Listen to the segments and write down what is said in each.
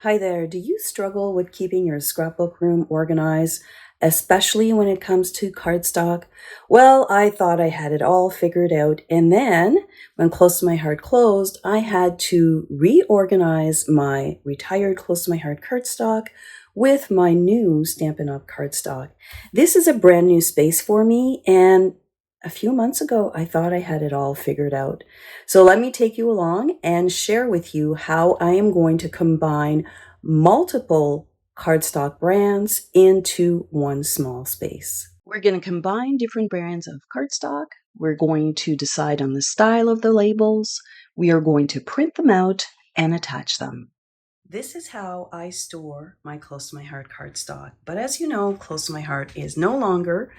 Hi there. Do you struggle with keeping your scrapbook room organized, especially when it comes to cardstock? Well, I thought I had it all figured out, and then when Close to My Heart closed, I had to reorganize my retired Close to My Heart cardstock with my new Stampin' Up! Cardstock. This is a brand new space for me, and a few months ago, I thought I had it all figured out. So let me take you along and share with you how I am going to combine multiple cardstock brands into one small space. We're going to combine different brands of cardstock. We're going to decide on the style of the labels. We are going to print them out and attach them. This is how I store my Close to My Heart cardstock. But as you know, Close to My Heart is no longer,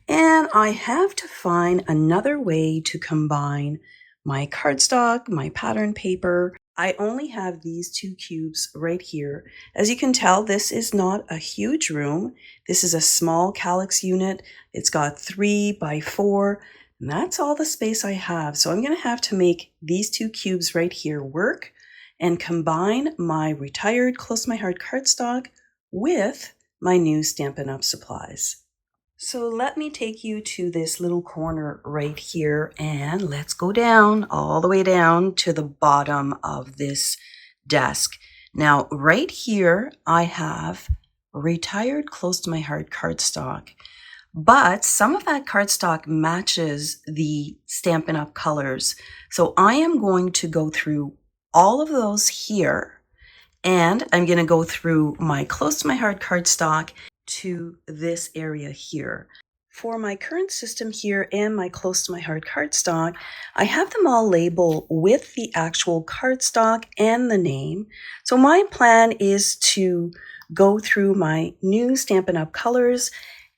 and I have to find another way to combine my cardstock, my pattern paper. I only have these two cubes right here. As you can tell, this is not a huge room. This is a small calyx unit. It's got 3 by 4, and that's all the space I have. So I'm going to have to make these two cubes right here work and combine my retired Close to My Heart cardstock with my new Stampin' Up! Supplies. So let me take you to this little corner right here, and let's go down, all the way down to the bottom of this desk. Now, right here, I have retired Close to My Heart cardstock, but some of that cardstock matches the Stampin' Up! Colors. So I am going to go through all of those here, and I'm going to go through my Close to My Heart cardstock to this area here. For my current system here and my Close to My Heart cardstock, I have them all labeled with the actual cardstock and the name. So my plan is to go through my new Stampin' Up! Colors,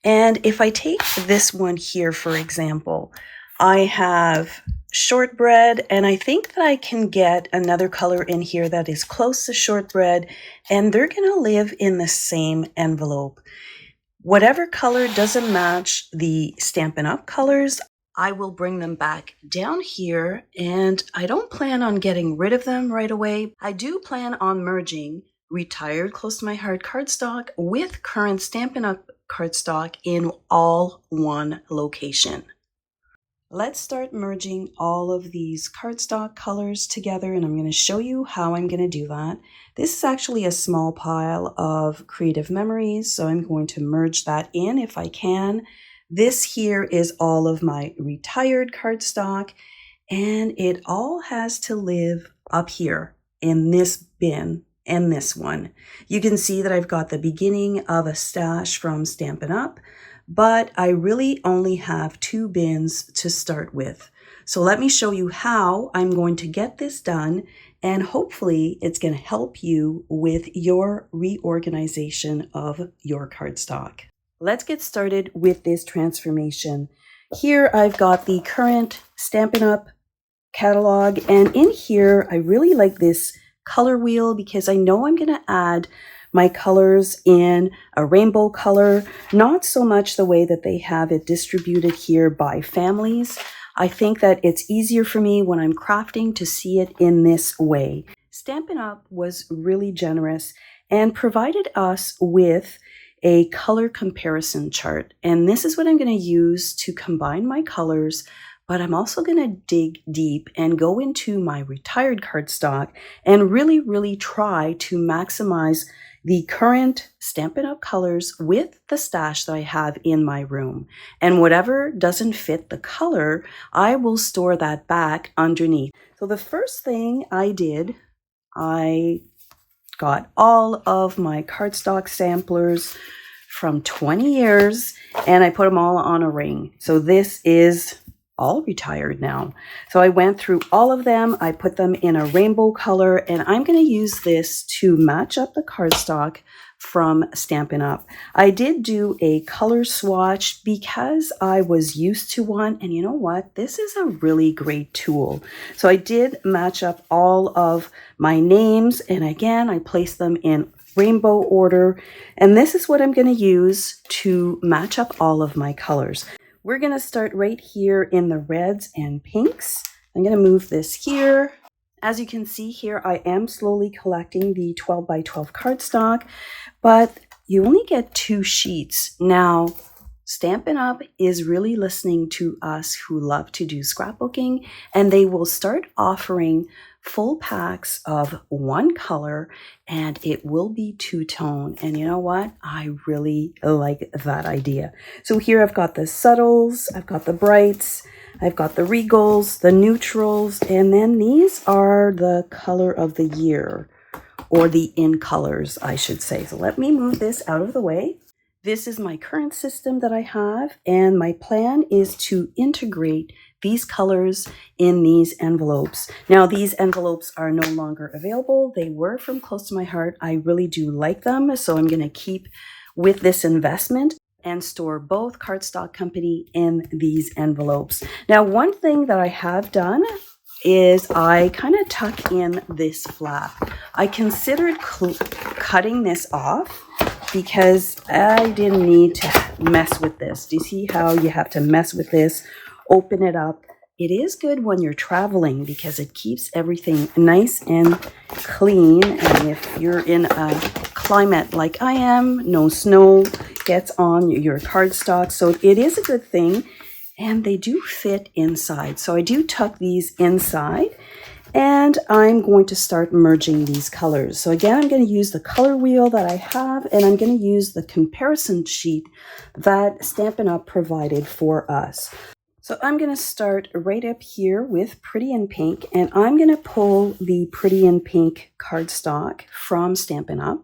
and if I take this one here, for example, I have shortbread, and I think that I can get another color in here that is close to shortbread, and they're going to live in the same envelope. Whatever color doesn't match the Stampin' Up! Colors, I will bring them back down here, and I don't plan on getting rid of them right away. I do plan on merging retired Close to My Heart cardstock with current Stampin' Up! Cardstock in all one location. Let's start merging all of these cardstock colors together, and I'm going to show you how I'm going to do that. This is actually a small pile of creative memories, so I'm going to merge that in if I can. This here is all of my retired cardstock, and it all has to live up here in this bin and this one. You can see that I've got the beginning of a stash from Stampin' Up!, but I really only have 2 bins to start with. So let me show you how I'm going to get this done, and hopefully it's going to help you with your reorganization of your cardstock. Let's get started with this transformation. Here I've got the current Stampin' Up! Catalog, and in here I really like this color wheel because I know I'm going to add my colors in a rainbow color, not so much the way that they have it distributed here by families. I think that it's easier for me when I'm crafting to see it in this way. Stampin' Up! Was really generous and provided us with a color comparison chart. And this is what I'm going to use to combine my colors, but I'm also going to dig deep and go into my retired cardstock and really try to maximize the current Stampin' Up! Colors with the stash that I have in my room. And whatever doesn't fit the color, I will store that back underneath. So the first thing I did, I got all of my cardstock samplers from 20 years and I put them all on a ring. So this is all retired now. So I went through all of them. I put them in a rainbow color, and I'm going to use this to match up the cardstock from Stampin' Up! I did do a color swatch because I was used to one, and you know what? This is a really great tool. So I did match up all of my names, and again, I placed them in rainbow order, and this is what I'm going to use to match up all of my colors. We're going to start right here in the reds and pinks. I'm going to move this here As you can see here, I am slowly collecting the 12 by 12 cardstock, but you only get 2 sheets. Now, Stampin' Up! Is really listening to us who love to do scrapbooking, and they will start offering full packs of 1 color, and it will be 2-tone. And you know what? I really like that idea. So here I've got the subtles, I've got the brights, I've got the regals, the neutrals, and then these are the color of the year, or the in colors, I should say. So let me move this out of the way. This is my current system that I have, and my plan is to integrate these colors in these envelopes. Now, these envelopes are no longer available. They were from Close to My Heart. I really do like them, so I'm going to keep with this investment and store both Cardstock Company in these envelopes. Now, one thing that I have done is I kind of tuck in this flap. I considered cutting this off because I didn't need to mess with this. Do you see how you have to mess with this? Open it up. It is good when you're traveling because it keeps everything nice and clean. And if you're in a climate like I am, no snow gets on your cardstock. So it is a good thing. And they do fit inside. So I do tuck these inside. And I'm going to start merging these colors. So again, I'm going to use the color wheel that I have, and I'm going to use the comparison sheet that Stampin' Up! Provided for us. So I'm going to start right up here with Pretty in Pink, and I'm going to pull the Pretty in Pink cardstock from Stampin' Up!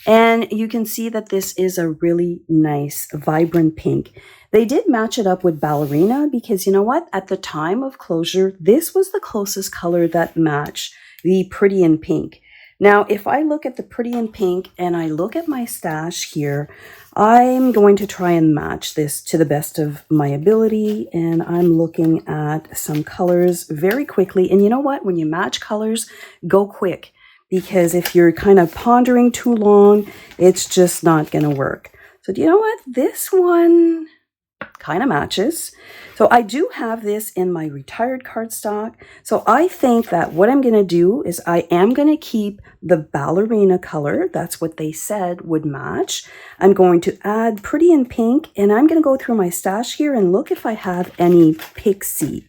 And you can see that this is a really nice, vibrant pink. They did match it up with Ballerina because you know what? At the time of closure, this was the closest color that matched the Pretty in Pink. Now, if I look at the Pretty in Pink and I look at my stash here, I'm going to try and match this to the best of my ability. And I'm looking at some colors very quickly. And you know what? When you match colors, go quick. Because if you're kind of pondering too long, it's just not going to work. So do you know what? This one kind of matches. So I do have this in my retired cardstock. So I think that what I'm going to do is I am going to keep the Ballerina color. That's what they said would match. I'm going to add Pretty in Pink, and I'm going to go through my stash here and look if I have any Pixie.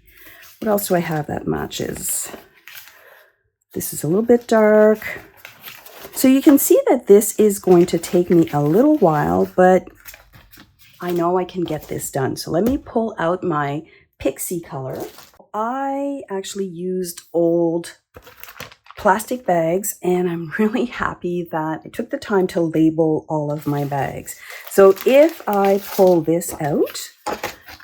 What else do I have that matches? This is a little bit dark. So you can see that this is going to take me a little while, but I know I can get this done. So let me pull out my Pixie color. I actually used old plastic bags, and I'm really happy that I took the time to label all of my bags. So if I pull this out,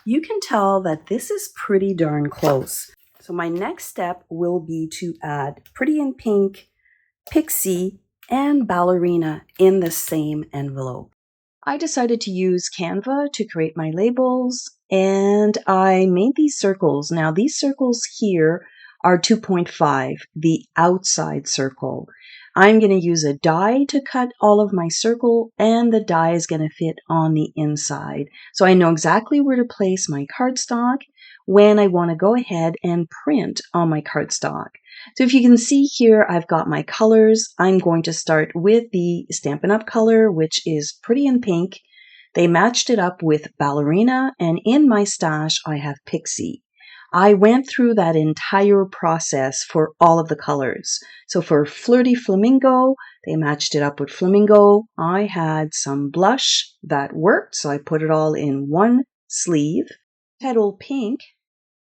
you can tell that this is pretty darn close. So my next step will be to add Pretty in Pink, Pixie, and Ballerina in the same envelope. I decided to use Canva to create my labels, and I made these circles. Now these circles here are 2.5, the outside circle. I'm going to use a die to cut all of my circle, and the die is going to fit on the inside. So I know exactly where to place my cardstock when I want to go ahead and print on my cardstock. So if you can see here, I've got my colors. I'm going to start with the Stampin' Up! Color, which is Pretty in Pink. They matched it up with Ballerina, and in my stash, I have Pixie. I went through that entire process for all of the colors. So for Flirty Flamingo, they matched it up with Flamingo. I had some blush that worked, so I put it all in one sleeve. Petal Pink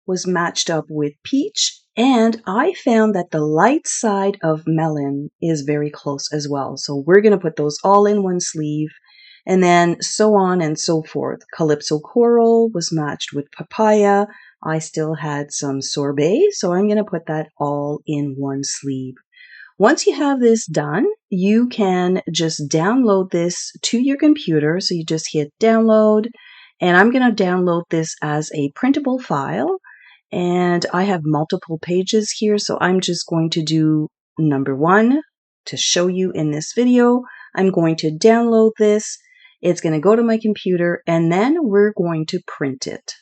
was matched up with Peach, and I found that the light side of Melon is very close as well. So we're going to put those all in one sleeve, and then so on and so forth. Calypso Coral was matched with Papaya. I still had some Sorbet, so I'm going to put that all in one sleeve. Once you have this done, you can just download this to your computer. So you just hit download, and I'm going to download this as a printable file. And I have multiple pages here, so I'm just going to do number 1 to show you in this video. I'm going to download this. It's going to go to my computer, and then we're going to print it.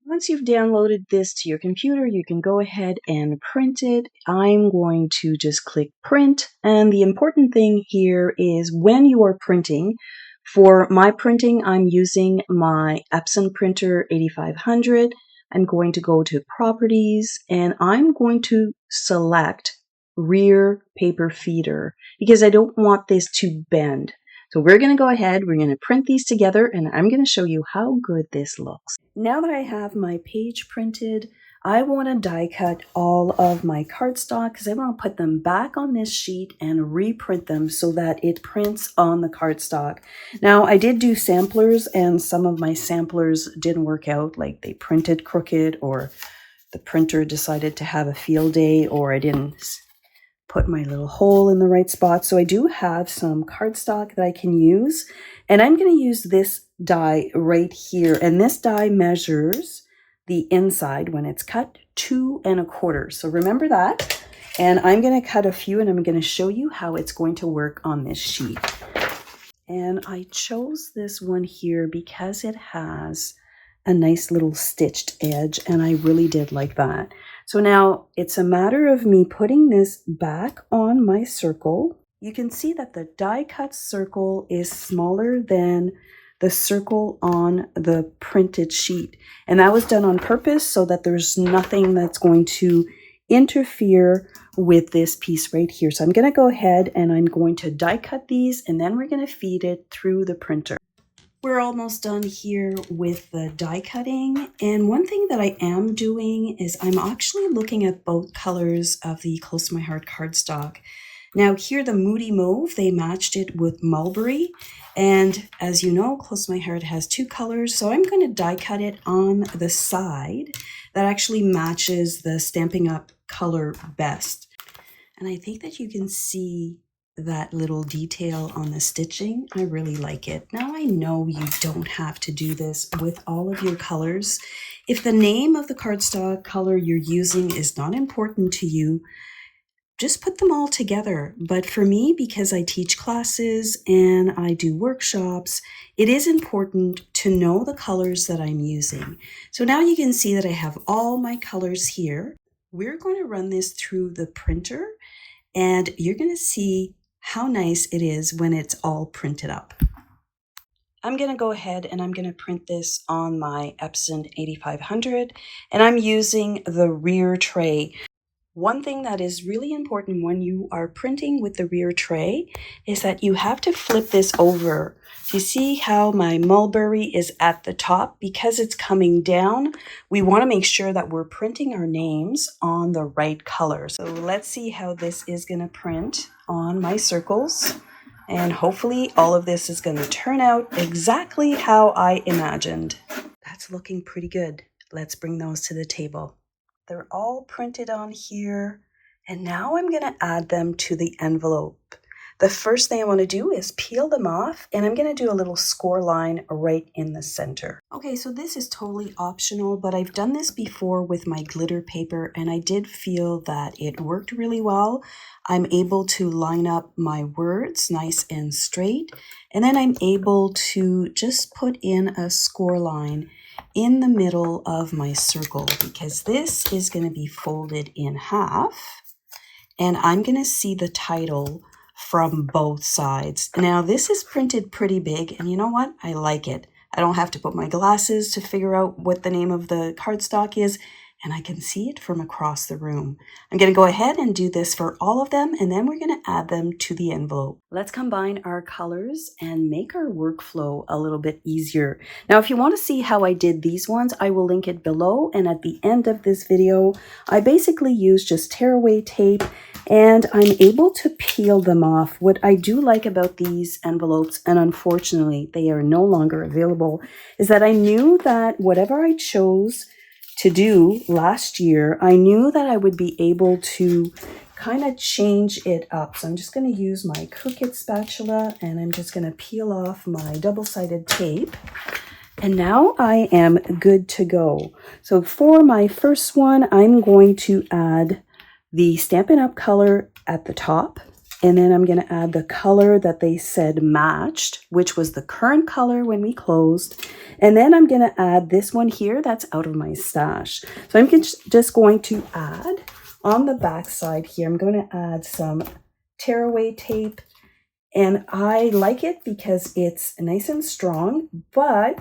Once you've downloaded this to your computer, you can go ahead and print it. I'm going to just click print. And the important thing here is when you are printing, for my printing, I'm using my Epson printer 8500. I'm going to go to properties and I'm going to select rear paper feeder because I don't want this to bend. So we're going to go ahead, we're going to print these together, and I'm going to show you how good this looks. Now that I have my page printed, I want to die cut all of my cardstock because I want to put them back on this sheet and reprint them so that it prints on the cardstock. Now, I did do samplers, and some of my samplers didn't work out, like they printed crooked, or the printer decided to have a field day, or I didn't put my little hole in the right spot. So I do have some cardstock that I can use, and I'm going to use this die right here. And this die measures the inside when it's cut 2 1/4. So remember that. And I'm going to cut a few, and I'm going to show you how it's going to work on this sheet. And I chose this one here because it has a nice little stitched edge, and I really did like that. So now it's a matter of me putting this back on my circle. You can see that the die cut circle is smaller than the circle on the printed sheet. And that was done on purpose so that there's nothing that's going to interfere with this piece right here. So I'm going to go ahead and I'm going to die cut these, and then we're going to feed it through the printer. We're almost done here with the die cutting, and one thing that I am doing is I'm actually looking at both colors of the Close to My Heart cardstock. Now here, the Moody Mauve, they matched it with Mulberry, and as you know, Close to My Heart has 2 colors, so I'm going to die cut it on the side that actually matches the Stampin' Up color best. And I think that you can see that little detail on the stitching. I really like it. Now I know you don't have to do this with all of your colors. If the name of the cardstock color you're using is not important to you, just put them all together. But for me, because I teach classes and I do workshops, it is important to know the colors that I'm using. So now you can see that I have all my colors here. We're going to run this through the printer, and you're going to see how nice it is when it's all printed up. I'm going to go ahead and I'm going to print this on my Epson 8500, and I'm using the rear tray. One thing that is really important when you are printing with the rear tray is that you have to flip this over. You see how my mulberry is at the top? Because it's coming down, we want to make sure that we're printing our names on the right color. So let's see how this is going to print on my circles. And hopefully all of this is going to turn out exactly how I imagined. That's looking pretty good. Let's bring those to the table. They're all printed on here, and now I'm going to add them to the envelope. The first thing I want to do is peel them off, and I'm going to do a little score line right in the center. Okay, so this is totally optional, but I've done this before with my glitter paper, and I did feel that it worked really well. I'm able to line up my words nice and straight, and then I'm able to just put in a score line in the middle of my circle, because this is going to be folded in half, and I'm going to see the title from both sides. Now this is printed pretty big, and you know what? I like it. I don't have to put my glasses to figure out what the name of the cardstock is, and I can see it from across the room. I'm going to go ahead and do this for all of them, and then we're going to add them to the envelope. Let's combine our colors and make our workflow a little bit easier. Now, if you want to see how I did these ones, I will link it below, and at the end of this video, I basically use just tearaway tape, and I'm able to peel them off. What I do like about these envelopes, and unfortunately they are no longer available, is that I knew that whatever I chose to do last year, I knew that I would be able to kind of change it up. So I'm just going to use my Cricut spatula, and I'm just going to peel off my double-sided tape. And now I am good to go. So for my first one, I'm going to add the Stampin' Up color at the top. And then I'm going to add the color that they said matched, which was the current color when we closed. And then I'm going to add this one here that's out of my stash. So I'm just going to add on the back side here, I'm going to add some tearaway tape. And I like it because it's nice and strong, but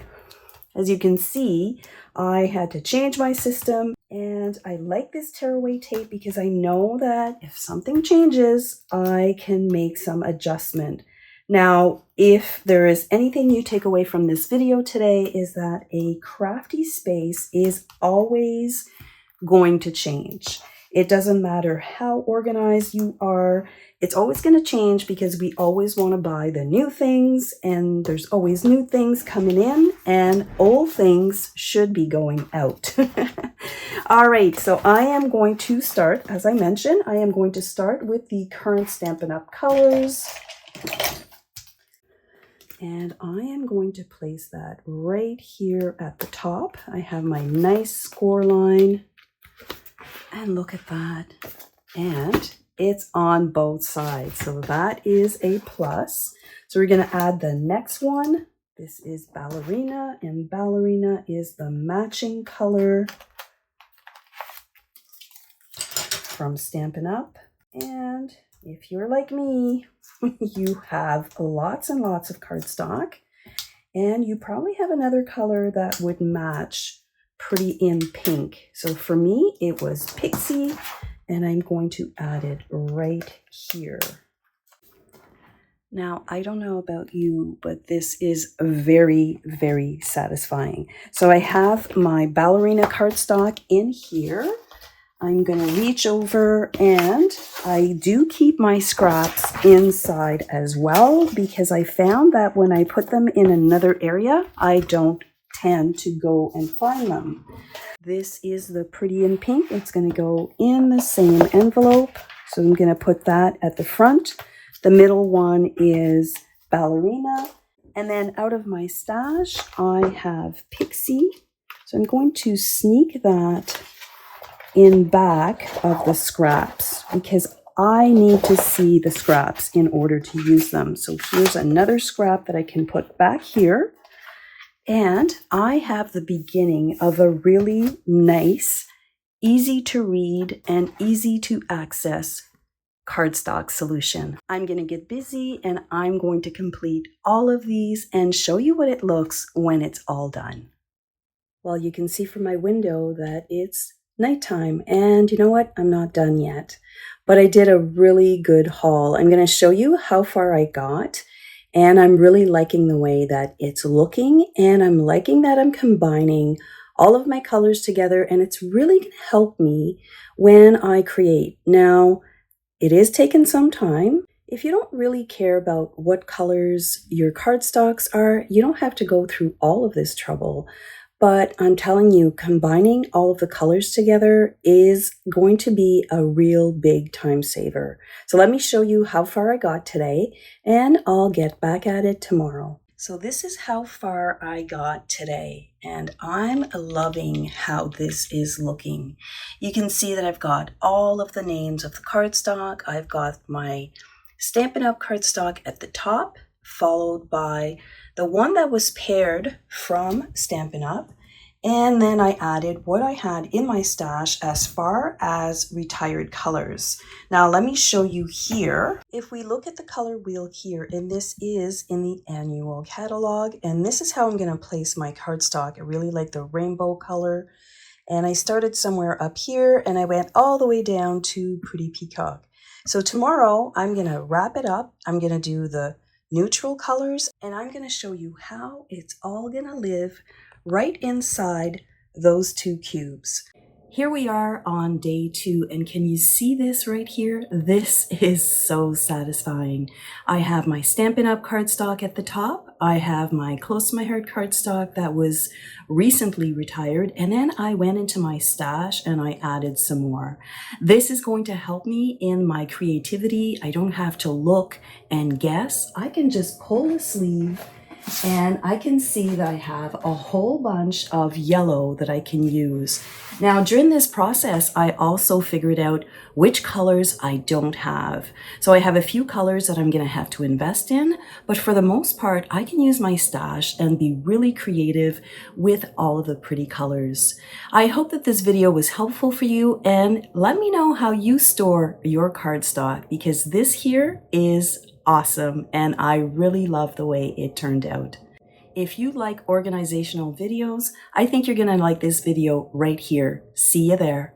as you can see, I had to change my system, and I like this tearaway tape because I know that if something changes, I can make some adjustment. Now, if there is anything you take away from this video today, is that a crafty space is always going to change. It doesn't matter how organized you are, it's always going to change because we always want to buy the new things, and there's always new things coming in and old things should be going out. All right, so I am going to start, as I mentioned, I am going to start with the current Stampin' Up! Colors. And I am going to place that right here at the top. I have my nice score line. And look at that. And it's on both sides. So that is a plus. So we're going to add the next one. This is Ballerina, and Ballerina is the matching color from Stampin' Up! And if you're like me, you have lots and lots of cardstock, and you probably have another color that would match pretty in pink. So for me, it was Pixie, and I'm going to add it right here. Now, I don't know about you, but this is very, very satisfying. So I have my Ballerina cardstock in here. I'm going to reach over, and I do keep my scraps inside as well, because I found that when I put them in another area, I don't tend to go and find them. This is the Pretty in Pink. It's going to go in the same envelope. So I'm going to put that at the front. The middle one is Ballerina. And then out of my stash, I have Pixie. So I'm going to sneak that in back of the scraps because I need to see the scraps in order to use them. So here's another scrap that I can put back here. And I have the beginning of a really nice, easy to read and easy to access cardstock solution. I'm going to get busy and I'm going to complete all of these and show you what it looks when it's all done. Well, you can see from my window that it's nighttime, and you know what? I'm not done yet, but I did a really good haul. I'm going to show you how far I got. And I'm really liking the way that it's looking, and I'm liking that I'm combining all of my colors together, and it's really going to help me when I create. Now, it is taking some time. If you don't really care about what colors your cardstocks are, you don't have to go through all of this trouble. But I'm telling you, combining all of the colors together is going to be a real big time saver. So let me show you how far I got today, and I'll get back at it tomorrow. So this is how far I got today, and I'm loving how this is looking. You can see that I've got all of the names of the cardstock. I've got my Stampin' Up! Cardstock at the top, followed by the one that was paired from Stampin' Up! And then I added what I had in my stash as far as retired colors. Now let me show you here. If we look at the color wheel here, and this is in the annual catalog, and this is how I'm going to place my cardstock. I really like the rainbow color. And I started somewhere up here and I went all the way down to Pretty Peacock. So tomorrow I'm going to wrap it up. I'm going to do the neutral colors, and I'm going to show you how it's all going to live right inside those two cubes. Here we are on day 2, and can you see this right here? This is so satisfying. I have my Stampin' Up! Cardstock at the top. I have my Close to My Heart cardstock that was recently retired, and then I went into my stash and I added some more. This is going to help me in my creativity. I don't have to look and guess. I can just pull the sleeve And I can see that I have a whole bunch of yellow that I can use. Now, during this process, I also figured out which colors I don't have. So I have a few colors that I'm going to have to invest in, but for the most part, I can use my stash and be really creative with all of the pretty colors. I hope that this video was helpful for you, and let me know how you store your cardstock, because this here is awesome and I really love the way it turned out. If you like organizational videos, I think you're going to like this video right here. See you there.